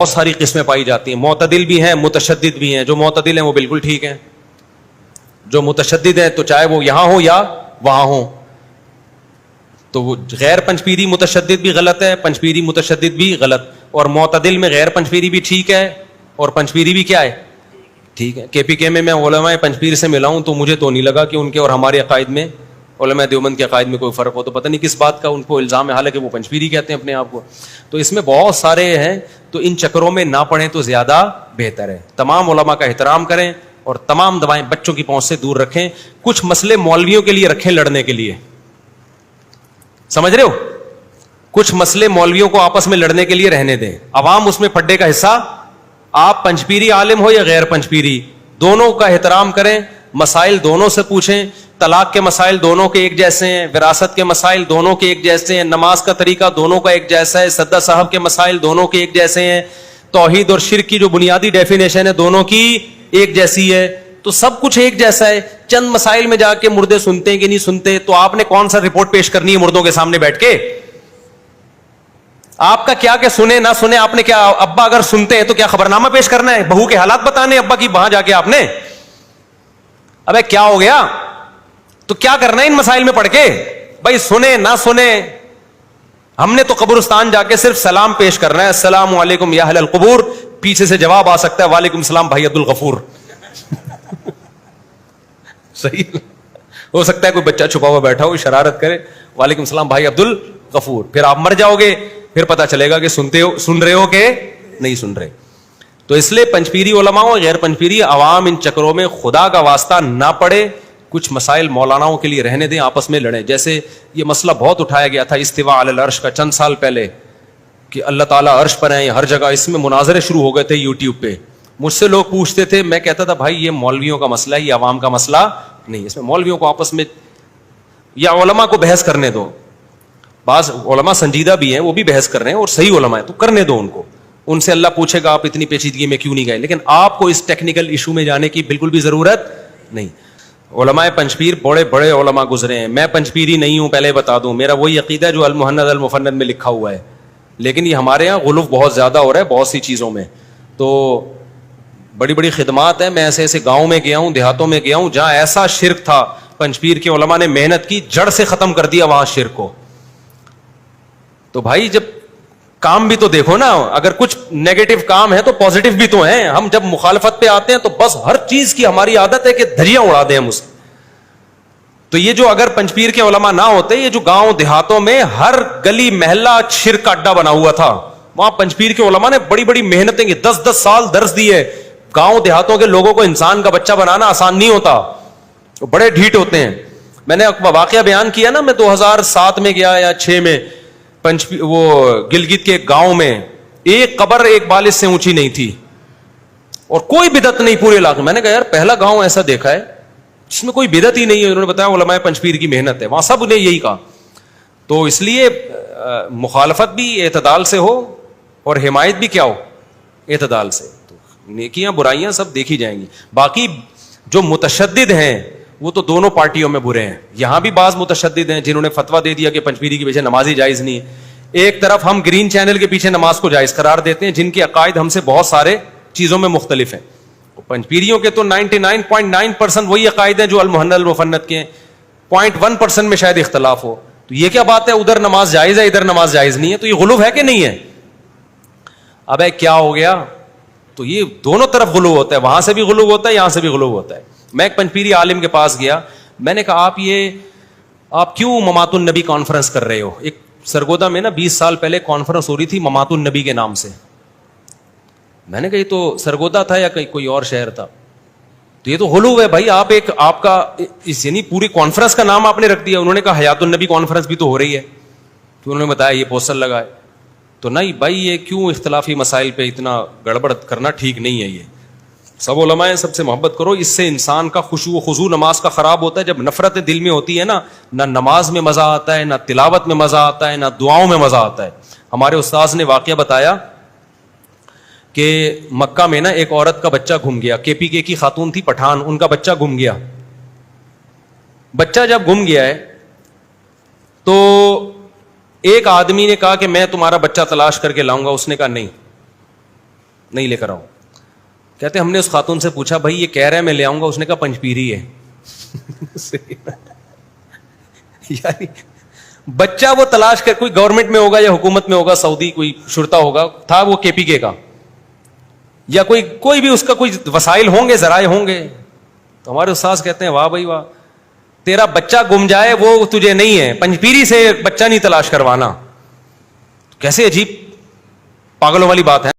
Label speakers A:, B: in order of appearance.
A: بہت ساری قسمیں پائی جاتی ہیں. معتدل بھی ہیں, متشدد بھی ہیں. جو معتدل ہیں وہ بالکل ٹھیک ہیں, جو متشدد ہیں تو چاہے وہ یہاں ہو یا وہاں ہو. تو وہ غیر پنجپیری متشدد بھی غلط ہے, پنجپیری متشدد بھی غلط, اور معتدل میں غیر پنجپیری بھی ٹھیک ہے اور پنجپیری بھی کیا ہے, ٹھیک ہے. کے پی کے میں علماء پنجپیر سے ملا ہوں تو مجھے تو نہیں لگا کہ ان کے اور ہمارے عقائد میں, علماء دیوبند کے عقائد میں کوئی فرق ہو. تو پتہ نہیں کس بات کا ان کو الزام ہے, حالانکہ وہ پنجپیری کہتے ہیں اپنے آپ کو. تو اس میں بہت سارے ہیں, تو ان چکروں میں نہ پڑھیں تو زیادہ بہتر ہے. تمام علماء کا احترام کریں اور تمام دوائیں بچوں کی پہنچ سے دور رکھیں. کچھ مسئلے مولویوں کے لیے رکھیں لڑنے کے لیے, سمجھ رہے ہو, کچھ مسئلے مولویوں کو آپس میں لڑنے کے لیے رہنے دیں. عوام اس میں پھڈے کا حصہ, آپ پنجپیری عالم ہو یا غیر پنجپیری, دونوں کا احترام کریں. مسائل دونوں سے پوچھیں. طلاق کے مسائل دونوں کے ایک جیسے ہیں, وراثت کے مسائل دونوں کے ایک جیسے ہیں, نماز کا طریقہ دونوں کا ایک جیسا ہے, سدا صاحب کے مسائل دونوں کے ایک جیسے ہیں, توحید اور شرک کی جو بنیادی ڈیفینیشن ہے دونوں کی ایک جیسی ہے. تو سب کچھ ایک جیسا ہے. چند مسائل میں جا کے مردے سنتے ہیں کہ نہیں سنتے, تو آپ نے کون سا رپورٹ پیش کرنی ہے مردوں کے سامنے بیٹھ کے؟ آپ کا کیا کہ سنے نہ سنے, آپ نے کیا, ابا اگر سنتے ہیں تو کیا خبرنامہ پیش کرنا ہے, بہو کے حالات بتانے ابا کی وہاں جا کے آپ نے؟ ابے کیا ہو گیا, تو کیا کرنا ہے ان مسائل میں پڑھ کے؟ بھائی سنے نہ سنے, ہم نے تو قبرستان جا کے صرف سلام پیش کرنا ہے, السلام علیکم یا اہل القبور. پیچھے سے جواب آ سکتا ہے وعلیکم السلام بھائی عبد الغفور. صحیح ہو سکتا ہے کوئی بچہ چھپا ہوا بیٹھا ہو شرارت کرے, وعلیکم السلام بھائی عبد الغفور. پھر آپ مر جاؤ گے, پھر پتا چلے گا کہ سن رہے ہو کہ نہیں سن رہے. تو اس لیے پنجپیری علماء اور غیر پنجپیری عوام ان چکروں میں خدا کا واسطہ نہ پڑے. کچھ مسائل مولاناؤں کے لیے رہنے دیں, آپس میں لڑیں. جیسے یہ مسئلہ بہت اٹھایا گیا تھا استواء علی العرش کا چند سال پہلے, کہ اللہ تعالیٰ عرش پر ہیں ہر جگہ. اس میں مناظرے شروع ہو گئے تھے یوٹیوب پہ. مجھ سے لوگ پوچھتے تھے, میں کہتا تھا بھائی یہ مولویوں کا مسئلہ ہے, یہ عوام کا مسئلہ نہیں. اس میں مولویوں کو آپس میں یا علماء کو بحث کرنے دو. بعض علماء سنجیدہ بھی ہیں, وہ بھی بحث کر رہے ہیں اور صحیح علماء ہیں, تو کرنے دو ان کو. ان سے اللہ پوچھے گا آپ اتنی پیچیدگی میں کیوں نہیں گئے. لیکن آپ کو اس ٹیکنیکل ایشو میں جانے کی بالکل بھی ضرورت نہیں. علماء پنجپیر بڑے بڑے علماء گزرے ہیں. میں پنجپیری نہیں ہوں, پہلے بتا دوں. میرا وہی عقیدہ ہے جو المحند المفند میں لکھا ہوا ہے. لیکن یہ ہمارے یہاں غلو بہت زیادہ ہو رہا ہے بہت سی چیزوں میں. تو بڑی بڑی خدمات ہیں. میں ایسے ایسے گاؤں میں گیا ہوں, دیہاتوں میں گیا ہوں, جہاں ایسا شرک تھا پنجپیر کے علماء نے محنت کی, جڑ سے ختم کر دیا وہاں شرک کو. تو بھائی جب کام بھی تو دیکھو نا, اگر کچھ نیگیٹو کام ہے تو پازیٹو بھی تو ہیں. ہم جب مخالفت پہ آتے ہیں تو بس ہر چیز کی ہماری عادت ہے کہ دھجیاں اڑا دیں ہم اس. تو یہ جو اگر پنجپیر کے علماء نہ ہوتے, یہ جو گاؤں دیہاتوں میں ہر گلی محلہ شرک کا اڈا بنا ہوا تھا, وہاں پنجپیر کے علماء نے بڑی بڑی محنتیں کی, 10-10 سال درس دیے. گاؤں دیہاتوں کے لوگوں کو انسان کا بچہ بنانا آسان نہیں ہوتا, بڑے ڈھیٹ ہوتے ہیں. میں نے واقعہ بیان کیا نا, میں 2007 میں گیا یا 6 میں وہ گلگت کے گاؤں میں, ایک قبر ایک بالش سے اونچی نہیں تھی اور کوئی بدعت نہیں پورے علاقے. میں نے کہا یار پہلا گاؤں ایسا دیکھا ہے جس میں کوئی بدعت ہی نہیں ہے. انہوں نے بتایا علماء پنجپیر کی محنت ہے, وہاں سب نے یہی کہا. تو اس لیے مخالفت بھی اعتدال سے ہو اور حمایت بھی کیا ہو, اعتدال سے. تو نیکیاں برائیاں سب دیکھی جائیں گی. باقی جو متشدد ہیں وہ تو دونوں پارٹیوں میں برے ہیں. یہاں بھی بعض متشدد ہیں جنہوں نے فتویٰ دے دیا کہ پنجپیری کے پیچھے نماز ہی جائز نہیں ہے. ایک طرف ہم گرین چینل کے پیچھے نماز کو جائز قرار دیتے ہیں, جن کے عقائد ہم سے بہت سارے چیزوں میں مختلف ہیں. پنجپیریوں کے تو 99.9% وہی عقائد ہیں جو المحند المفند کے ہیں, 0.1% میں شاید اختلاف ہو. تو یہ کیا بات ہے, ادھر نماز جائز ہے ادھر نماز جائز نہیں ہے, تو یہ غلو ہے کہ نہیں ہے؟ اب کیا ہو گیا؟ تو یہ دونوں طرف غلو ہوتا ہے, وہاں سے بھی غلو ہوتا ہے یہاں سے بھی غلو ہوتا ہے. میں ایک پنجپیری عالم کے پاس گیا, میں نے کہا آپ کیوں ممات النبی کانفرنس کر رہے ہو؟ ایک سرگودا میں نا 20 سال پہلے کانفرنس ہو رہی تھی ممات النبی کے نام سے. میں نے کہا یہ تو سرگودا تھا یا کوئی اور شہر تھا؟ تو یہ تو غلو ہے بھائی. آپ کا یعنی پوری کانفرنس کا نام آپ نے رکھ دیا. انہوں نے کہا حیات النبی کانفرنس بھی تو ہو رہی ہے. تو انہوں نے بتایا یہ پوسٹر لگا ہے. تو نہیں بھائی, یہ کیوں اختلافی مسائل پہ اتنا گڑبڑ کرنا ٹھیک نہیں ہے. یہ سب علماء ہیں, سب سے محبت کرو. اس سے انسان کا خشوع و خضوع نماز کا خراب ہوتا ہے. جب نفرت دل میں ہوتی ہے نا, نہ نماز میں مزہ آتا ہے, نہ تلاوت میں مزہ آتا ہے, نہ دعاؤں میں مزہ آتا ہے. ہمارے استاذ نے واقعہ بتایا کہ مکہ میں نا ایک عورت کا بچہ گم گیا. کے پی کے کی خاتون تھی, پٹھان, ان کا بچہ گم گیا. بچہ جب گم گیا ہے تو ایک آدمی نے کہا کہ میں تمہارا بچہ تلاش کر کے لاؤں گا. اس نے کہا نہیں, نہیں لے کر آؤ. کہتے ہم نے اس خاتون سے پوچھا بھائی یہ کہہ رہا ہے میں لے آؤں گا, اس نے کہا پنجپیری ہے. یعنی بچہ وہ تلاش کر, کوئی گورنمنٹ میں ہوگا یا حکومت میں ہوگا, سعودی کوئی شرطا ہوگا, تھا وہ کے پی کے کا, یا کوئی بھی اس کا کوئی وسائل ہوں گے, ذرائع ہوں گے. تو ہمارے استاذ کہتے ہیں واہ بھائی واہ, تیرا بچہ گم جائے وہ تجھے نہیں ہے, پنجپیری سے بچہ نہیں تلاش کروانا. کیسے عجیب پاگلوں والی بات ہے.